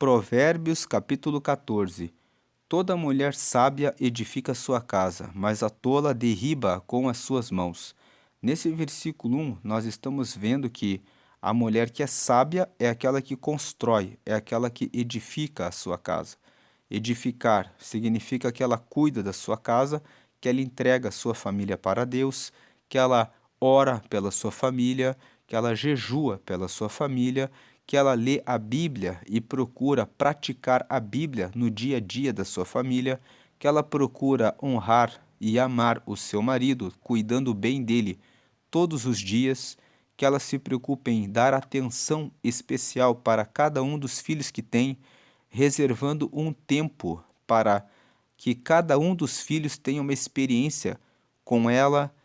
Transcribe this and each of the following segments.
Provérbios capítulo 14. Toda mulher sábia edifica sua casa, mas a tola derriba com as suas mãos. Nesse versículo 1, nós estamos vendo que a mulher que é sábia é aquela que constrói, é aquela que edifica a sua casa. Edificar significa que ela cuida da sua casa, que ela entrega a sua família para Deus, que ela ora pela sua família, que ela jejua pela sua família, que ela lê a Bíblia e procura praticar a Bíblia no dia a dia da sua família, que ela procura honrar e amar o seu marido, cuidando bem dele todos os dias, que ela se preocupe em dar atenção especial para cada um dos filhos que tem, reservando um tempo para que cada um dos filhos tenha uma experiência com ela.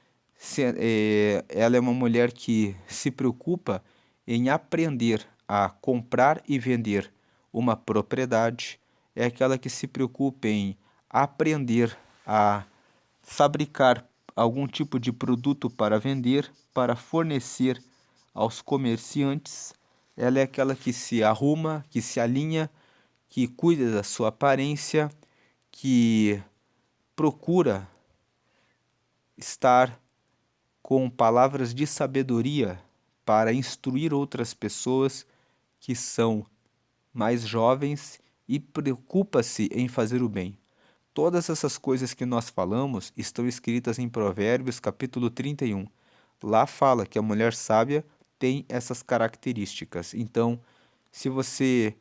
Ela é uma mulher que se preocupa em aprender a comprar e vender uma propriedade, é aquela que se preocupa em aprender a fabricar algum tipo de produto para vender, para fornecer aos comerciantes. Ela é aquela que se arruma, que se alinha, que cuida da sua aparência, que procura estar com palavras de sabedoria para instruir outras pessoas que são mais jovens e preocupa-se em fazer o bem. Todas essas coisas que nós falamos estão escritas em Provérbios, capítulo 31. Lá fala que a mulher sábia tem essas características. Então, se você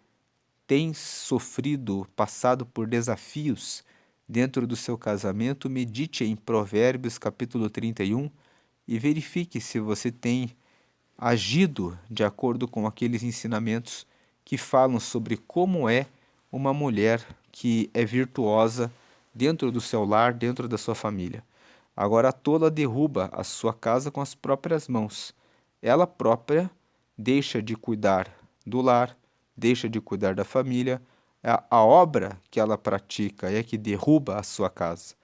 tem sofrido, passado por desafios dentro do seu casamento, medite em Provérbios, capítulo 31 e verifique se você tem agido de acordo com aqueles ensinamentos que falam sobre como é uma mulher que é virtuosa dentro do seu lar, dentro da sua família. Agora a tola derruba a sua casa com as próprias mãos. Ela própria deixa de cuidar do lar, deixa de cuidar da família. A obra que ela pratica é que derruba a sua casa.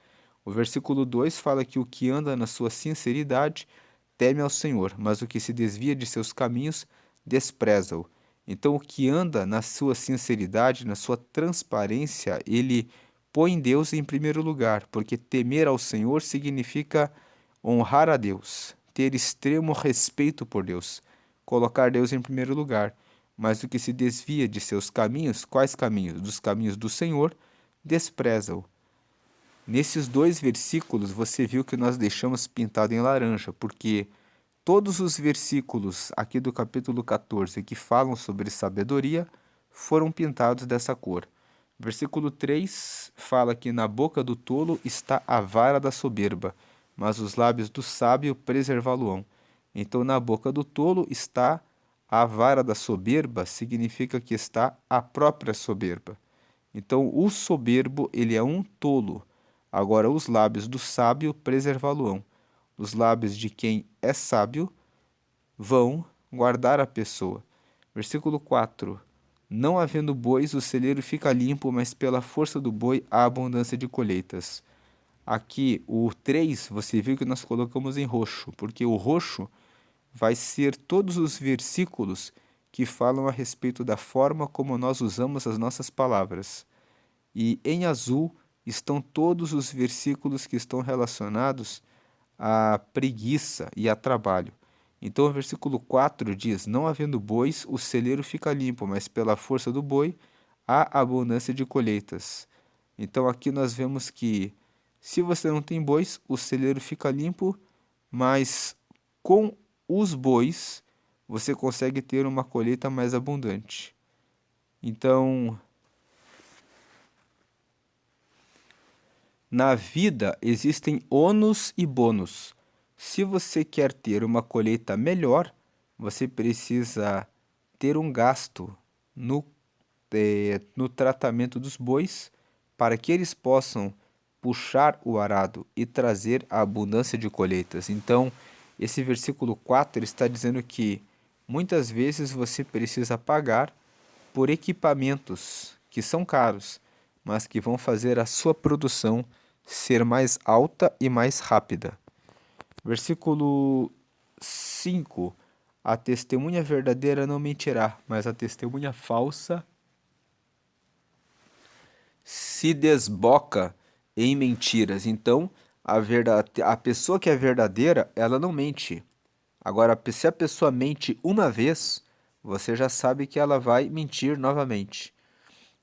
O versículo 2 fala que o que anda na sua sinceridade teme ao Senhor, mas o que se desvia de seus caminhos despreza-o. Então, o que anda na sua sinceridade, na sua transparência, ele põe Deus em primeiro lugar, porque temer ao Senhor significa honrar a Deus, ter extremo respeito por Deus, colocar Deus em primeiro lugar. Mas o que se desvia de seus caminhos, quais caminhos? Dos caminhos do Senhor, despreza-o. Nesses dois versículos, você viu que nós deixamos pintado em laranja, porque todos os versículos aqui do capítulo 14 que falam sobre sabedoria foram pintados dessa cor. Versículo 3 fala que na boca do tolo está a vara da soberba, mas os lábios do sábio preservá-lo-ão. Então, na boca do tolo está a vara da soberba, significa que está a própria soberba. Então, o soberbo, ele é um tolo. Agora, os lábios do sábio preservá-lo-ão. Os lábios de quem é sábio vão guardar a pessoa. Versículo 4. Não havendo bois, o celeiro fica limpo, mas pela força do boi há abundância de colheitas. Aqui, o 3, você viu que nós colocamos em roxo, porque o roxo vai ser todos os versículos que falam a respeito da forma como nós usamos as nossas palavras. E em azul estão todos os versículos que estão relacionados à preguiça e a trabalho. Então, o versículo 4 diz: Não havendo bois, o celeiro fica limpo, mas pela força do boi há abundância de colheitas. Então, aqui nós vemos que se você não tem bois, o celeiro fica limpo, mas com os bois você consegue ter uma colheita mais abundante. Então, na vida existem ônus e bônus. Se você quer ter uma colheita melhor, você precisa ter um gasto no tratamento dos bois para que eles possam puxar o arado e trazer a abundância de colheitas. Então, esse versículo 4 está dizendo que muitas vezes você precisa pagar por equipamentos que são caros, mas que vão fazer a sua produção ser mais alta e mais rápida. Versículo 5. A testemunha verdadeira não mentirá, mas a testemunha falsa se desboca em mentiras. Então, a pessoa que é verdadeira, ela não mente. Agora, se a pessoa mente uma vez, você já sabe que ela vai mentir novamente.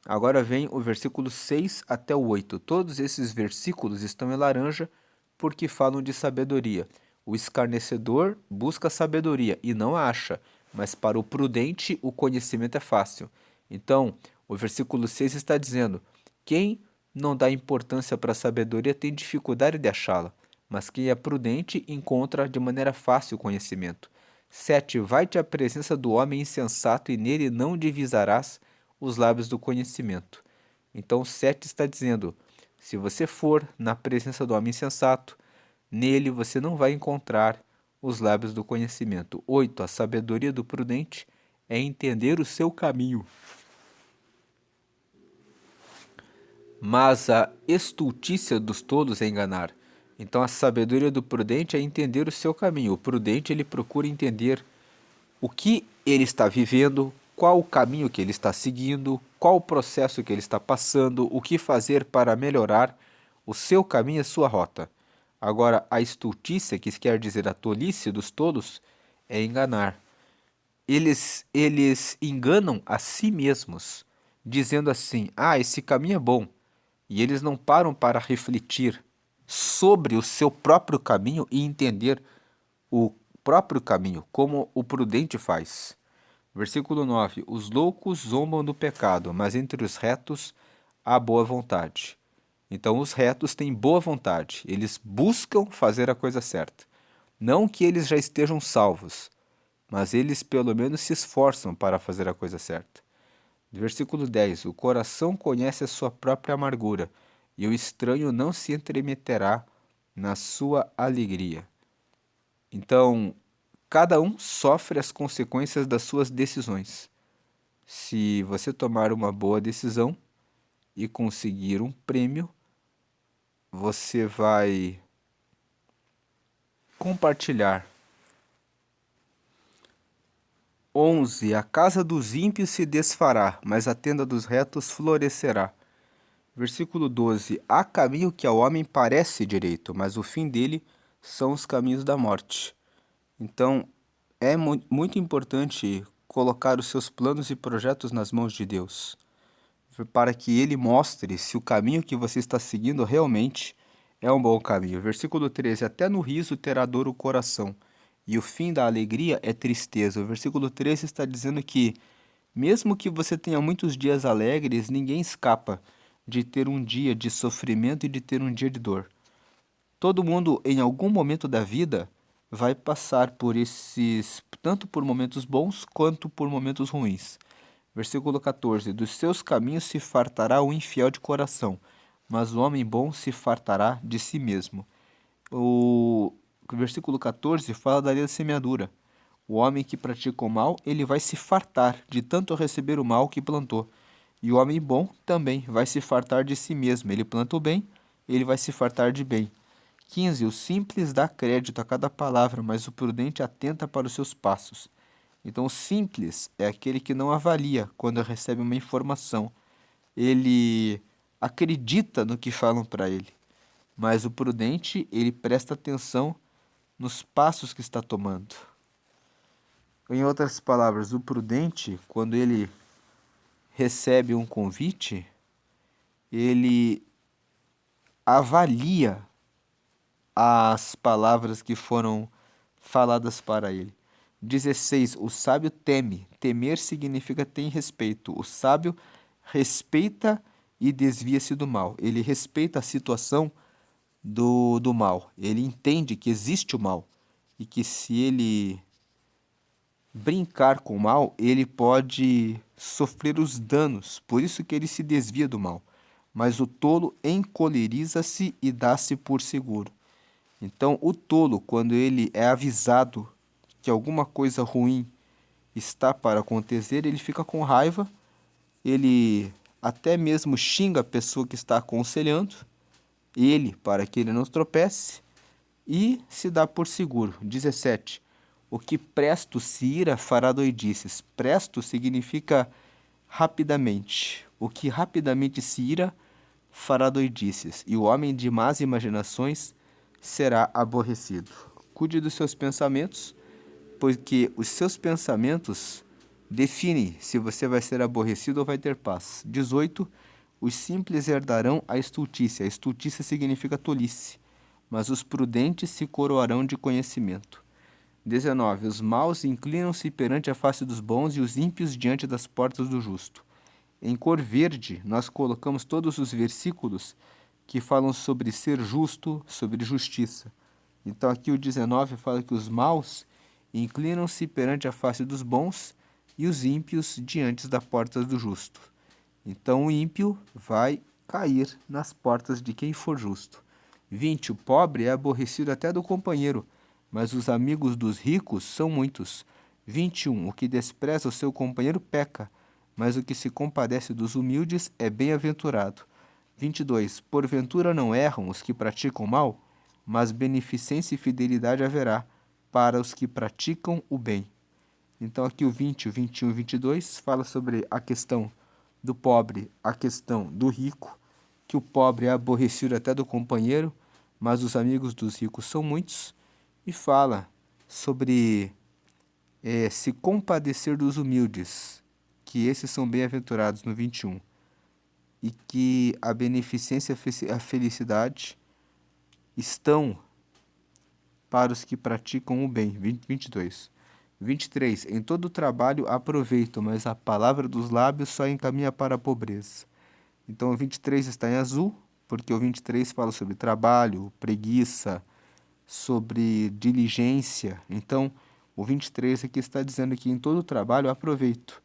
Agora vem o versículo 6 até o 8. Todos esses versículos estão em laranja porque falam de sabedoria. O escarnecedor busca sabedoria e não a acha, mas para o prudente o conhecimento é fácil. Então, o versículo 6 está dizendo: quem não dá importância para a sabedoria tem dificuldade de achá-la, mas quem é prudente encontra de maneira fácil o conhecimento. 7. Vai-te à presença do homem insensato e nele não divisarás os lábios do conhecimento. Então, 7 está dizendo: se você for na presença do homem insensato, nele você não vai encontrar os lábios do conhecimento. 8. A sabedoria do prudente é entender o seu caminho, mas a estultícia dos tolos é enganar. Então, a sabedoria do prudente é entender o seu caminho. O prudente, ele procura entender o que ele está vivendo, qual o caminho que ele está seguindo, qual o processo que ele está passando, o que fazer para melhorar o seu caminho e a sua rota. Agora, a estultícia, que quer dizer a tolice dos tolos, é enganar. Eles enganam a si mesmos, dizendo assim: ah, esse caminho é bom. E eles não param para refletir sobre o seu próprio caminho e entender o próprio caminho, como o prudente faz. Versículo 9: os loucos zombam do pecado, mas entre os retos há boa vontade. Então, os retos têm boa vontade, eles buscam fazer a coisa certa. Não que eles já estejam salvos, mas eles pelo menos se esforçam para fazer a coisa certa. Versículo 10: o coração conhece a sua própria amargura, e o estranho não se entremeterá na sua alegria. Então, cada um sofre as consequências das suas decisões. Se você tomar uma boa decisão e conseguir um prêmio, você vai compartilhar. 11. A casa dos ímpios se desfará, mas a tenda dos retos florescerá. Versículo 12. Há caminho que ao homem parece direito, mas o fim dele são os caminhos da morte. Então, é muito importante colocar os seus planos e projetos nas mãos de Deus, para que Ele mostre se o caminho que você está seguindo realmente é um bom caminho. Versículo 13: até no riso terá dor o coração, e o fim da alegria é tristeza. O versículo 13 está dizendo que, mesmo que você tenha muitos dias alegres, ninguém escapa de ter um dia de sofrimento e de ter um dia de dor. Todo mundo, em algum momento da vida, vai passar por esses, tanto por momentos bons quanto por momentos ruins. Versículo 14: dos seus caminhos se fartará o infiel de coração, mas o homem bom se fartará de si mesmo. O versículo 14 fala da lei da semeadura. O homem que pratica o mal, ele vai se fartar de tanto receber o mal que plantou. E o homem bom também vai se fartar de si mesmo. Ele planta o bem, ele vai se fartar de bem. 15. O simples dá crédito a cada palavra, mas o prudente atenta para os seus passos. Então, o simples é aquele que não avalia quando recebe uma informação. Ele acredita no que falam para ele. Mas o prudente, ele presta atenção nos passos que está tomando. Em outras palavras, o prudente, quando ele recebe um convite, ele avalia as palavras que foram faladas para ele. 16. O sábio teme. Temer significa tem respeito. O sábio respeita e desvia-se do mal. Ele respeita a situação do mal. Ele entende que existe o mal e que se ele brincar com o mal, ele pode sofrer os danos. Por isso que ele se desvia do mal. Mas o tolo encoleriza-se e dá-se por seguro. Então, o tolo, quando ele é avisado que alguma coisa ruim está para acontecer, ele fica com raiva, ele até mesmo xinga a pessoa que está aconselhando, ele, para que ele não tropece, e se dá por seguro. 17. O que presto se ira fará doidices. Presto significa rapidamente. O que rapidamente se ira fará doidices, e o homem de más imaginações será aborrecido. Cuide dos seus pensamentos, porque os seus pensamentos definem se você vai ser aborrecido ou vai ter paz. 18. Os simples herdarão a estultícia. A estultícia significa tolice, mas os prudentes se coroarão de conhecimento. 19. Os maus inclinam-se perante a face dos bons e os ímpios diante das portas do justo. Em cor verde, nós colocamos todos os versículos que falam sobre ser justo, sobre justiça. Então aqui o 19 fala que os maus inclinam-se perante a face dos bons e os ímpios diante da porta do justo. Então o ímpio vai cair nas portas de quem for justo. 20. O pobre é aborrecido até do companheiro, mas os amigos dos ricos são muitos. 21. O que despreza o seu companheiro peca, mas o que se compadece dos humildes é bem-aventurado. 22. Porventura não erram os que praticam mal, mas beneficência e fidelidade haverá para os que praticam o bem. Então aqui o 20, o 21 e o 22 fala sobre a questão do pobre, a questão do rico, que o pobre é aborrecido até do companheiro, mas os amigos dos ricos são muitos, e fala sobre se compadecer dos humildes, que esses são bem-aventurados no 21, e que a beneficência e a felicidade estão para os que praticam o bem. 22. 23. Em todo o trabalho há proveito, mas a palavra dos lábios só encaminha para a pobreza. Então o 23 está em azul, porque o 23 fala sobre trabalho, preguiça, sobre diligência. Então o 23 aqui está dizendo que em todo o trabalho há proveito,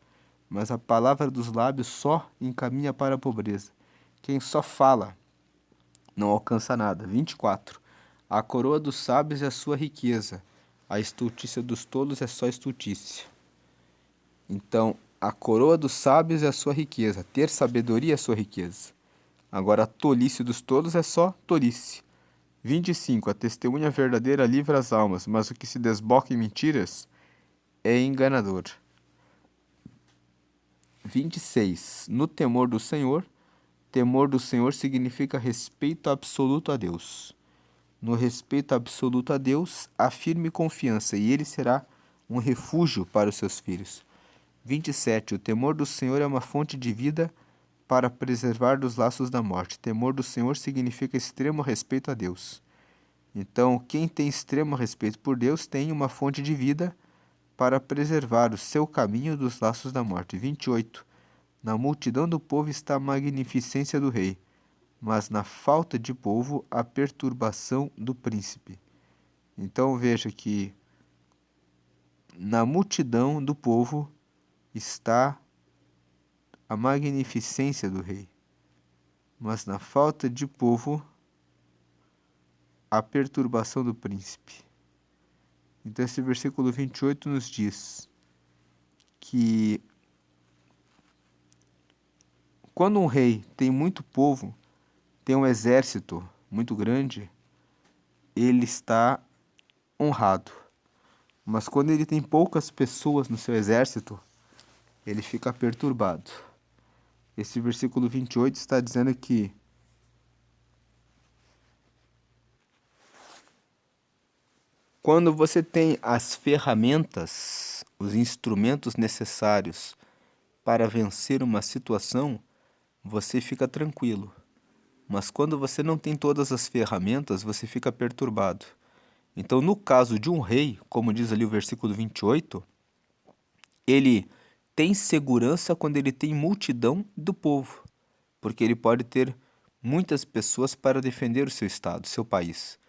mas a palavra dos lábios só encaminha para a pobreza. Quem só fala não alcança nada. 24. A coroa dos sábios é a sua riqueza, a estultícia dos tolos é só estultícia. Então, a coroa dos sábios é a sua riqueza, ter sabedoria é a sua riqueza. Agora, a tolice dos tolos é só tolice. 25. A testemunha verdadeira livra as almas, mas o que se desboca em mentiras é enganador. 26. No temor do Senhor significa respeito absoluto a Deus. No respeito absoluto a Deus, há firme confiança, e ele será um refúgio para os seus filhos. 27. O temor do Senhor é uma fonte de vida para preservar dos laços da morte. Temor do Senhor significa extremo respeito a Deus. Então, quem tem extremo respeito por Deus tem uma fonte de vida para preservar o seu caminho dos laços da morte. 28. Na multidão do povo está a magnificência do rei, mas na falta de povo a perturbação do príncipe. Então veja que na multidão do povo está a magnificência do rei, mas na falta de povo a perturbação do príncipe. Então esse versículo 28 nos diz que quando um rei tem muito povo, tem um exército muito grande, ele está honrado. Mas quando ele tem poucas pessoas no seu exército, ele fica perturbado. Esse versículo 28 está dizendo que quando você tem as ferramentas, os instrumentos necessários para vencer uma situação, você fica tranquilo. Mas quando você não tem todas as ferramentas, você fica perturbado. Então, no caso de um rei, como diz ali o versículo 28, ele tem segurança quando ele tem multidão do povo, porque ele pode ter muitas pessoas para defender o seu estado, seu país.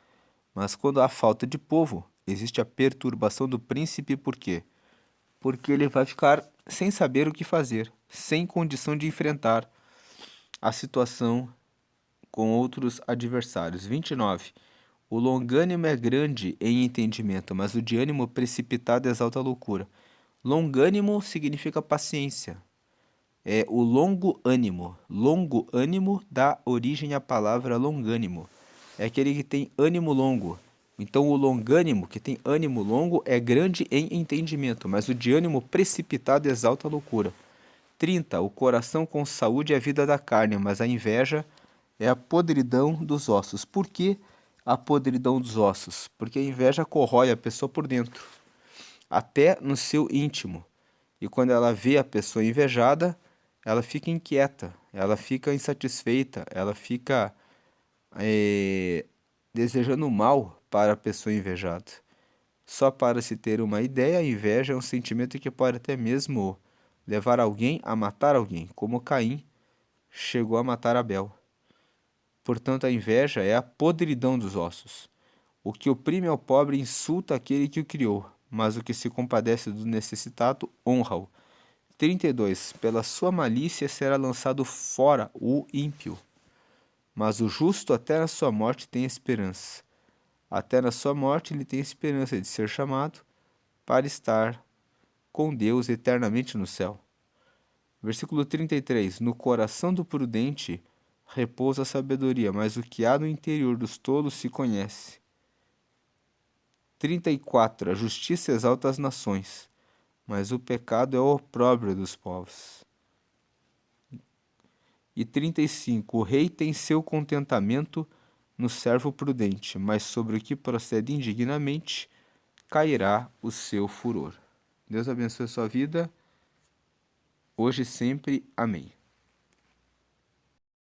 Mas quando há falta de povo, existe a perturbação do príncipe, por quê? Porque ele vai ficar sem saber o que fazer, sem condição de enfrentar a situação com outros adversários. 29. O longânimo é grande em entendimento, mas o de ânimo precipitado exalta a loucura. Longânimo significa paciência. É o longo ânimo. Longo ânimo dá origem à palavra longânimo. É aquele que tem ânimo longo. Então o longânimo, que tem ânimo longo, é grande em entendimento, mas o de ânimo precipitado exalta a loucura. 30. O coração com saúde é a vida da carne, mas a inveja é a podridão dos ossos. Por que a podridão dos ossos? Porque a inveja corrói a pessoa por dentro, até no seu íntimo. E quando ela vê a pessoa invejada, ela fica inquieta, ela fica insatisfeita, ela fica desejando mal para a pessoa invejada. Só para se ter uma ideia, a inveja é um sentimento que pode até mesmo levar alguém a matar alguém, como Caim chegou a matar Abel. Portanto, a inveja é a podridão dos ossos. O que oprime ao pobre insulta aquele que o criou, mas o que se compadece do necessitado honra-o. 32. Pela sua malícia será lançado fora o ímpio, mas o justo até na sua morte tem esperança. Até na sua morte ele tem esperança de ser chamado para estar com Deus eternamente no céu. Versículo 33. No coração do prudente repousa a sabedoria, mas o que há no interior dos tolos se conhece. 34. A justiça exalta as nações, mas o pecado é o opróbrio dos povos. E 35. O rei tem seu contentamento no servo prudente, mas sobre o que procede indignamente cairá o seu furor. Deus abençoe a sua vida, hoje e sempre. Amém.